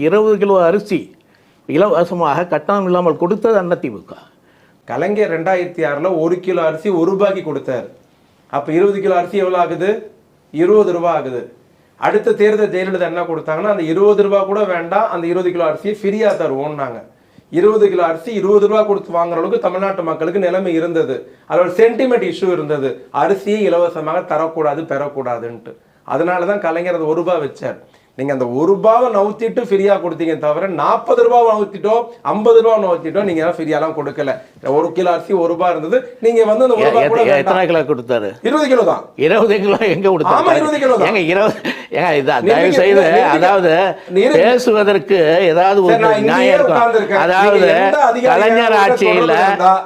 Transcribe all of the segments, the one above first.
20 kilo அரிசி இலவசமாக கட்டணம் இல்லாமல் கொடுத்தது அதிமுக. கலைஞர் 2006 1 கிலோ அரிசி ₹1 கொடுத்தார். அப்ப 20 கிலோ அரிசி எவ்வளவு ஆகுது? ₹20 ஆகுது. அடுத்த தேர்தல் ஜெயலலிதா என்ன கொடுத்தாங்கன்னா, அந்த ₹20 கூட வேண்டாம், அந்த 20 கிலோ அரிசியை ஃப்ரீயா தருவோம்னாங்க. 20 கிலோ அரிசி ₹20 கொடுத்து வாங்குற அளவுக்கு தமிழ்நாட்டு மக்களுக்கு நிலைமை இருந்தது. அதோட சென்டிமெண்ட் இஷ்யூ இருந்தது. அரிசியை இலவசமாக தரக்கூடாது, பெறக்கூடாதுன்ட்டு. அதனாலதான் கலைஞர் அந்த ₹1 வச்சார். நீங்க அந்த ₹1 நவுத்திட்டு ஃப்ரீயா கொடுத்தீங்க தவிர ₹40 நவுத்திட்டோ ₹50 நவுத்திட்டோ நீங்க ஃப்ரீயாலாம் கொடுக்கல. 1 கிலோ அரிசி ₹1 இருந்தது. நீங்க வந்து அந்த ₹1 கூட எத்தனை கிலோ கொடுத்தாரு? 20 கிலோ தான். 20 கிலோ எங்க கொடுத்தாரு? ஆமா 20 கிலோ தான். ஏங்க 20 ஏங்க இதான் தயவு செய்து அதாவது பேசுவதற்கு ஏதாவது ஒரு நியாயம் இருக்கும். அதாவது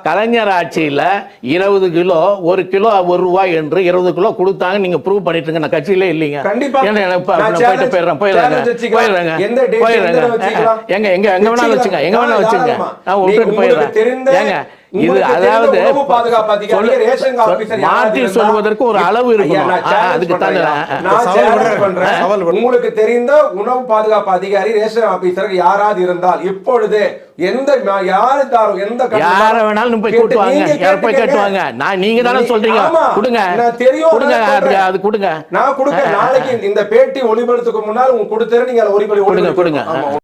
கலைஞர் ஆட்சியில 20 கிலோ 1 கிலோ ₹1 என்று 20 கிலோ கொடுத்தாங்க. நீங்க ப்ரூவ் பண்ணிட்டு இருக்க. நான் கட்சியிலே இல்லைங்க. கண்டிப்பா போயிட்டு போயிடுறேன். இது அதாவது மாற்றி சொல்வதற்கு ஒரு அளவு இருக்கணும். உங்களுக்கு தெரிந்த உணவு பாதுகாப்பு அதிகாரி ரேஷன் ஆபீசர் யாராவது இருந்தால் இப்பொழுது யார வேணாலும் போய் கேட்டுவாங்க. நீங்க தானே சொல்றீங்க கொடுங்க அது கொடுங்க. நான் கொடுக்க நாளைக்கு இந்த பேட்டி ஒளிபரப்புக்கு முன்னால் கொடுத்துரு. நீங்க ஒளிபரப்பு கொடுங்க.